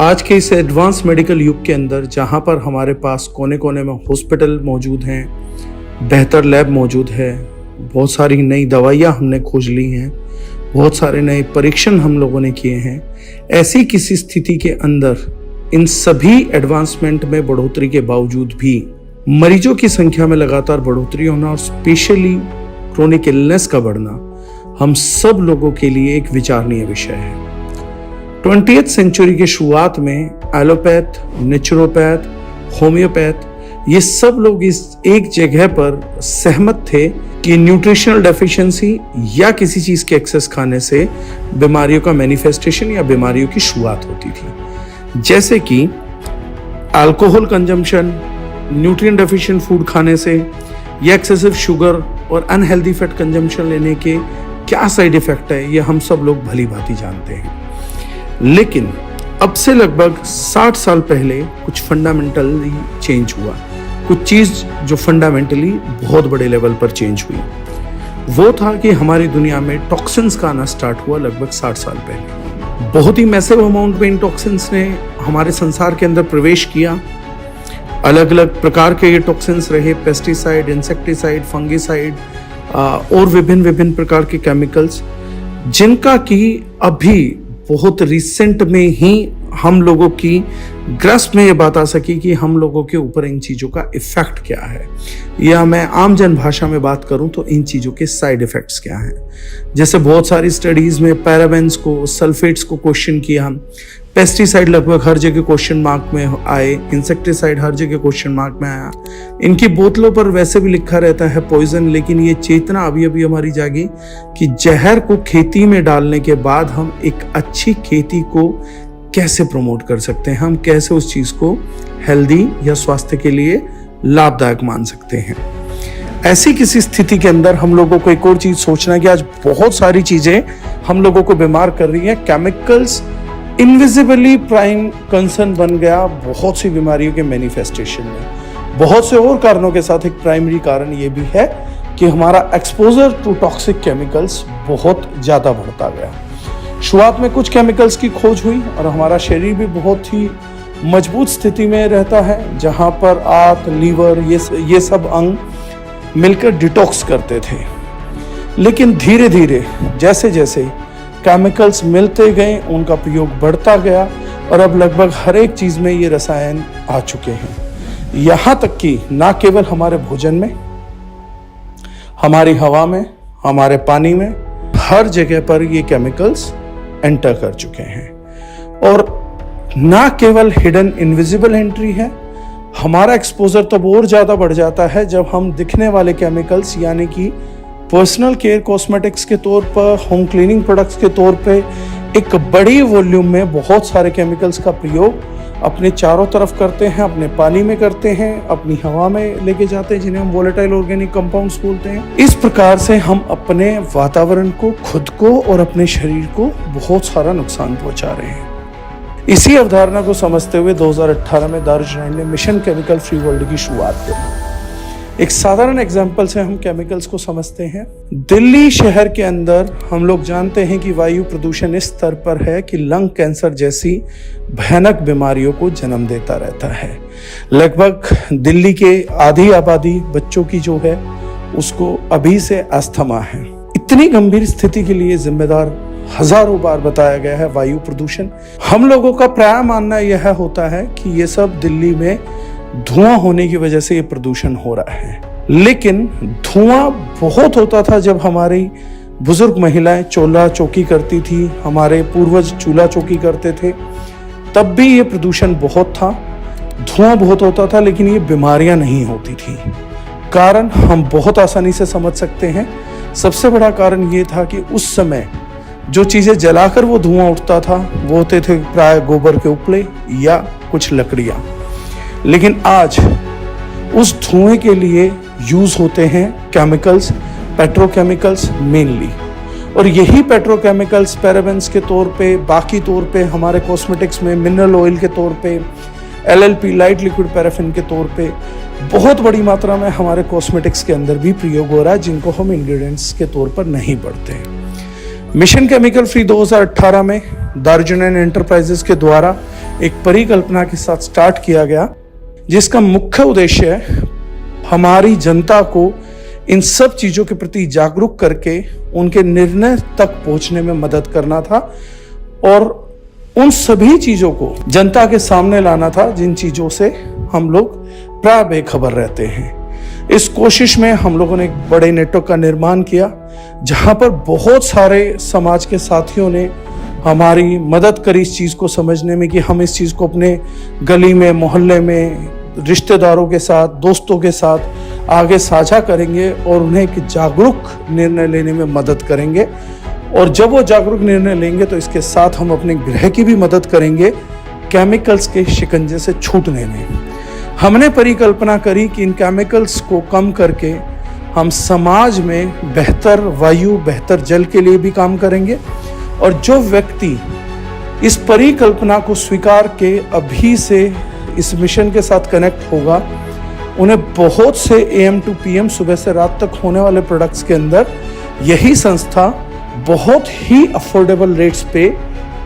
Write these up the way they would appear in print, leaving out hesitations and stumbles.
आज के इस एडवांस मेडिकल युग के अंदर जहाँ पर हमारे पास कोने कोने में हॉस्पिटल मौजूद हैं, बेहतर लैब मौजूद है, बहुत सारी नई दवाइयाँ हमने खोज ली हैं, बहुत सारे नए परीक्षण हम लोगों ने किए हैं, ऐसी किसी स्थिति के अंदर इन सभी एडवांसमेंट में बढ़ोतरी के बावजूद भी मरीजों की संख्या में लगातार बढ़ोतरी होना और स्पेशली क्रोनिक इलनेस का बढ़ना हम सब लोगों के लिए एक विचारणीय विषय है। 20th सेंचुरी के शुरुआत में एलोपैथ, नेचुरोपैथ, होम्योपैथ ये सब लोग इस एक जगह पर सहमत थे कि न्यूट्रिशनल डेफिशिएंसी या किसी चीज के एक्सेस खाने से बीमारियों का मैनिफेस्टेशन या बीमारियों की शुरुआत होती थी, जैसे कि alcohol consumption, nutrient deficient food खाने से या एक्सेसिव शुगर और अनहेल्दी फैट कंजम्पशन लेने के क्या साइड इफेक्ट है, ये हम सब लोग भली भांति जानते हैं। लेकिन अब से लगभग 60 साल पहले कुछ फंडामेंटली चेंज हुआ, कुछ चीज जो फंडामेंटली बहुत बड़े लेवल पर चेंज हुई। वो था कि हमारी दुनिया में टॉक्सिन्स का आना स्टार्ट हुआ लगभग 60 साल पहले। बहुत ही मैसिव अमाउंट में इन टॉक्सिन्स ने हमारे संसार के अंदर प्रवेश किया। अलग अलग प्रकार के ये टॉक्सिन्स रहे, पेस्टिसाइड, इंसेक्टिसाइड, फंगिसाइड और विभिन्न प्रकार के केमिकल्स, जिनका कि अभी बहुत रिसेंट में ही हम लोगों की ग्रस्त में ये बात आ सकी कि हम लोगों के ऊपर इन चीज़ों का इफेक्ट क्या है, या मैं आम जन भाषा में बात करूं तो इन चीज़ों के साइड इफेक्ट्स क्या हैं। जैसे बहुत सारी स्टडीज़ में पैराबेन्स को, सल्फेट्स को क्वेश्चन किया, पेस्टिसाइड लगभग हर जगह क्वेश्चन मार्क में आए, इंसेक्टिसाइड हर जगह क्वेश्चन मार्क में आया। इनकी बोतलों पर वैसे भी लिखा रहता है पॉइजन, लेकिन ये चेतना अभी अभी हमारी जागी कि जहर को खेती में डालने के बाद हम एक अच्छी खेती को कैसे प्रमोट कर सकते हैं, हम कैसे उस चीज को हेल्दी या स्वास्थ्य के लिए लाभदायक मान सकते हैं। ऐसी किसी स्थिति के अंदर हम लोगों को एक और चीज सोचना है कि आज बहुत सारी चीजें हम लोगों को बीमार कर रही हैं। केमिकल्स इनविजिबली प्राइम कंसर्न बन गया बहुत सी बीमारियों के मैनिफेस्टेशन में। बहुत से और कारणों के साथ एक प्राइमरी कारण ये भी है कि हमारा एक्सपोजर टू टॉक्सिक केमिकल्स बहुत ज्यादा बढ़ता गया। शुरुआत में कुछ केमिकल्स की खोज हुई और हमारा शरीर भी बहुत ही मजबूत स्थिति में रहता है, जहां पर आंत, लीवर ये सब अंग मिलकर डिटॉक्स करते थे। लेकिन धीरे धीरे जैसे जैसे केमिकल्स मिलते गए, उनका प्रयोग बढ़ता गया और अब लगभग हर एक चीज में ये रसायन आ चुके हैं। यहाँ तक कि ना केवल हमारे भोजन में, हमारी हवा में, हमारे पानी में, हर जगह पर ये केमिकल्स एंटर कर चुके हैं। और ना केवल हिडन इनविजिबल एंट्री है, हमारा एक्सपोजर तब और ज्यादा बढ़ जाता है जब हम दिखने वाले केमिकल्स यानी कि पर्सनल केयर कॉस्मेटिक्स के तौर पर, होम क्लीनिंग प्रोडक्ट्स के तौर पे एक बड़ी वॉल्यूम में बहुत सारे केमिकल्स का प्रयोग अपने चारों तरफ करते हैं, अपने पानी में करते हैं, अपनी हवा में लेके जाते हैं, जिन्हें हम वोलेटाइल ऑर्गेनिक कंपाउंड्स बोलते हैं। इस प्रकार से हम अपने वातावरण को, खुद को और अपने शरीर को बहुत सारा नुकसान पहुंचा रहे हैं। इसी अवधारणा को समझते हुए 2018 में दारुशनाइन ने मिशन केमिकल फ्री वर्ल्ड की शुरुआत करी। एक साधारण एग्जाम्पल से हम केमिकल्स को समझते हैं। दिल्ली शहर के अंदर हम लोग जानते हैं कि वायु प्रदूषण इस स्तर पर है कि लंग कैंसर जैसी भयानक बीमारियों को जन्म देता रहता है। लगभग दिल्ली के आधी आबादी बच्चों की जो है उसको अभी से अस्थमा है। इतनी गंभीर स्थिति के लिए जिम्मेदार हजारों बार बताया गया है वायु प्रदूषण। हम लोगों का प्राय मानना यह होता है कि ये सब दिल्ली में धुआं होने की वजह से ये प्रदूषण हो रहा है, लेकिन धुआं बहुत होता था जब हमारी बुजुर्ग महिलाएं चूल्हा चौकी करती थी, हमारे पूर्वज चूल्हा चौकी करते थे, तब भी ये प्रदूषण बहुत था, धुआं बहुत होता था, लेकिन ये बीमारियां नहीं होती थी। कारण हम बहुत आसानी से समझ सकते हैं। सबसे बड़ा कारण ये था कि उस समय जो चीजें जलाकर वो धुआं उठता था वो होते थे प्राय गोबर के उपले या कुछ लकड़ियां। लेकिन आज उस धुएं के लिए यूज होते हैं केमिकल्स, पेट्रोकेमिकल्स मेनली, और यही पेट्रोकेमिकल्स पैराबेन्स के तौर पे, बाकी तौर पे हमारे कॉस्मेटिक्स में मिनरल ऑयल के तौर पे, LLP लाइट लिक्विड पैराफिन के तौर पे बहुत बड़ी मात्रा में हमारे कॉस्मेटिक्स के अंदर भी प्रयोग हो रहा है, जिनको हम इंग्रेडिएंट्स के तौर पर नहीं पढ़ते हैं। मिशन केमिकल फ्री 2018 में दारुशनाइन एंटरप्राइजेस के द्वारा एक परिकल्पना के साथ स्टार्ट किया गया, जिसका मुख्य उद्देश्य हमारी जनता को इन सब चीजों के प्रति जागरूक करके उनके निर्णय तक पहुंचने में मदद करना था और उन सभी चीजों को जनता के सामने लाना था जिन चीजों से हम लोग प्राय बेखबर रहते हैं। इस कोशिश में हम लोगों ने एक बड़े नेटवर्क का निर्माण किया, जहां पर बहुत सारे समाज के साथियों ने हमारी मदद करी इस चीज को समझने में कि हम इस चीज को अपने गली में, मोहल्ले में, रिश्तेदारों के साथ, दोस्तों के साथ आगे साझा करेंगे और उन्हें एक जागरूक निर्णय लेने में मदद करेंगे। और जब वो जागरूक निर्णय लेंगे तो इसके साथ हम अपने गृह की भी मदद करेंगे केमिकल्स के शिकंजे से छूटने में। हमने परिकल्पना करी कि इन केमिकल्स को कम करके हम समाज में बेहतर वायु, बेहतर जल के लिए भी काम करेंगे। और जो व्यक्ति इस परिकल्पना को स्वीकार के अभी से इस मिशन के साथ कनेक्ट होगा, उन्हें बहुत से AM to PM सुबह से रात तक होने वाले प्रोडक्ट्स के अंदर यही संस्था बहुत ही अफोर्डेबल रेट्स पे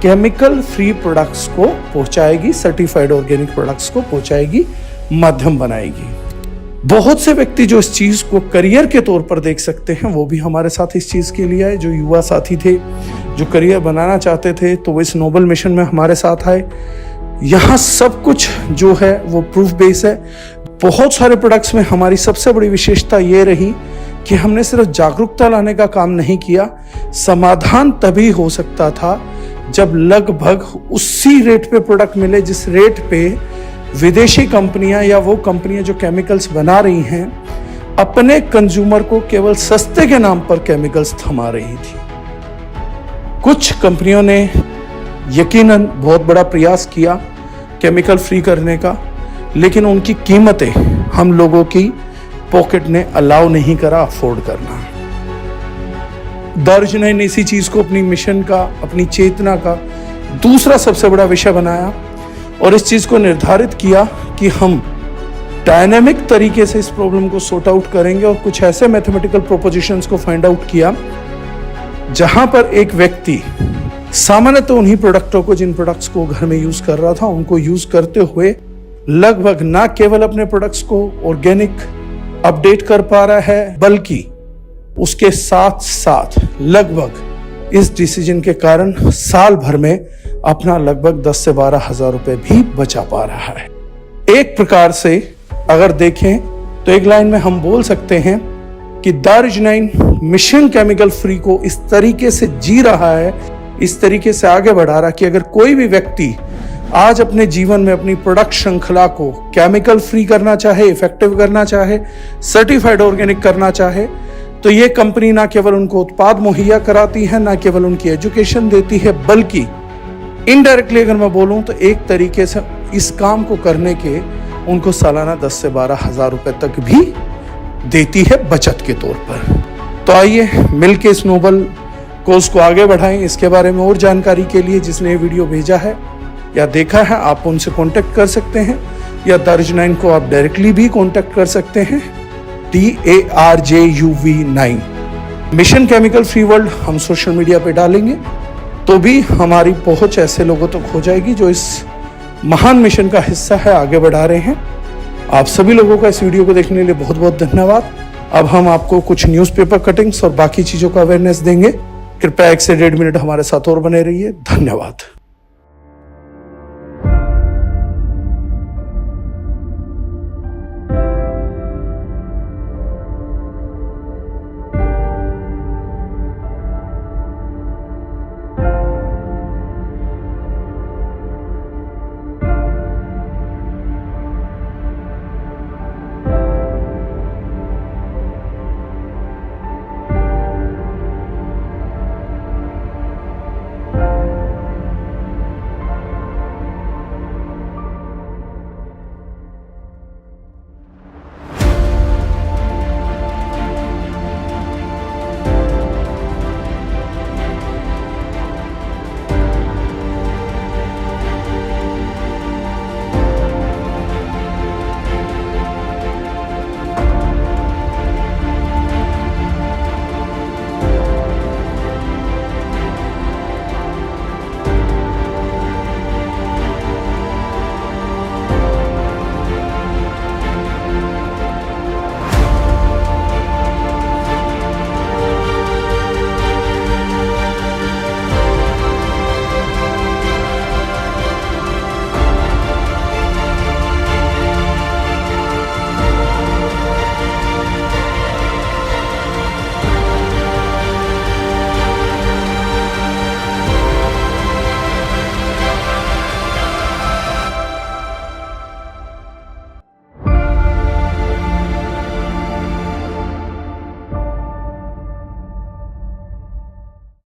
केमिकल फ्री प्रोडक्ट्स को पहुंचाएगी, सर्टिफाइड ऑर्गेनिक प्रोडक्ट्स को पहुंचाएगी, माध्यम बनाएगी। बहुत से व्यक्ति जो इस चीज को करियर के तौर पर देख सकते हैं, वो भी हमारे साथ इस चीज के लिए आए। जो युवा साथी थे, जो करियर बनाना चाहते थे, तो वो इस नोबल मिशन में हमारे साथ आए। यहाँ सब कुछ जो है वो प्रूफ बेस है। बहुत सारे प्रोडक्ट्स में हमारी सबसे बड़ी विशेषता ये रही कि हमने सिर्फ जागरूकता लाने का काम नहीं किया। समाधान तभी हो सकता था जब लगभग उसी रेट पे प्रोडक्ट मिले जिस रेट पे विदेशी कंपनियां या वो कंपनियां जो केमिकल्स बना रही हैं अपने कंज्यूमर को केवल सस्ते के नाम पर केमिकल्स थमा रही थी। कुछ कंपनियों ने यकीनन बहुत बड़ा प्रयास किया केमिकल फ्री करने का, लेकिन उनकी कीमतें हम लोगों की पॉकेट ने अलाउ नहीं करा अफोर्ड करना। दारुजनाई ने इसी चीज को अपनी मिशन का, अपनी चेतना का दूसरा सबसे बड़ा विषय बनाया और इस चीज को निर्धारित किया कि हम डायनेमिक तरीके से इस प्रॉब्लम को सॉर्ट आउट करेंगे और कुछ ऐसे मैथमेटिकल प्रोपोजिशंस को फाइंड आउट किया जहां पर एक व्यक्ति सामान्यतः तो उन्हीं प्रोडक्टों को, जिन प्रोडक्ट्स को घर में यूज कर रहा था, उनको यूज करते हुए लगभग ना केवल अपने प्रोडक्ट्स को ऑर्गेनिक अपडेट कर पा रहा है, बल्कि उसके साथ साथ लगभग इस डिसीजन के कारण साल भर में अपना लगभग 10 से 12 हजार रुपए भी बचा पा रहा है। एक प्रकार से अगर देखें तो एक लाइन में हम बोल सकते हैं कि दारुजनाइन मिशन केमिकल फ्री को इस तरीके से जी रहा है, इस तरीके से आगे बढ़ा रहा कि अगर कोई भी व्यक्ति आज अपने जीवन में अपनी प्रोडक्ट श्रृंखला को केमिकल फ्री करना चाहे, इफेक्टिव करना चाहे, सर्टिफाइड ऑर्गेनिक करना चाहे, तो ये कंपनी ना केवल उनको उत्पाद मुहैया कराती है, ना केवल उनकी एजुकेशन देती है, बल्कि इनडायरेक्टली अगर मैं बोलूं तो एक तरीके से इस काम को करने के उनको सालाना 10 से 12 हजार रुपए तक भी देती है बचत के तौर पर। तो आइए मिलके इस नोबल कोर्स को आगे बढ़ाएं। इसके बारे में और जानकारी के लिए जिसने ये वीडियो भेजा है या देखा है, आप उनसे कांटेक्ट कर सकते हैं या दारुजनाइन को आप डायरेक्टली भी कांटेक्ट कर सकते हैं। DARJUV9 mission chemical free world हम सोशल मीडिया पे डालेंगे तो भी हमारी पहुंच ऐसे लोगों तक हो जाएगी जो इस महान मिशन का हिस्सा है, आगे बढ़ा रहे हैं। आप सभी लोगों का इस वीडियो को देखने के लिए बहुत बहुत धन्यवाद। अब हम आपको कुछ न्यूज़पेपर कटिंग्स और बाकी चीजों का अवेयरनेस देंगे। कृपया 1 से 1.5 मिनट हमारे साथ और बने रहिए। धन्यवाद।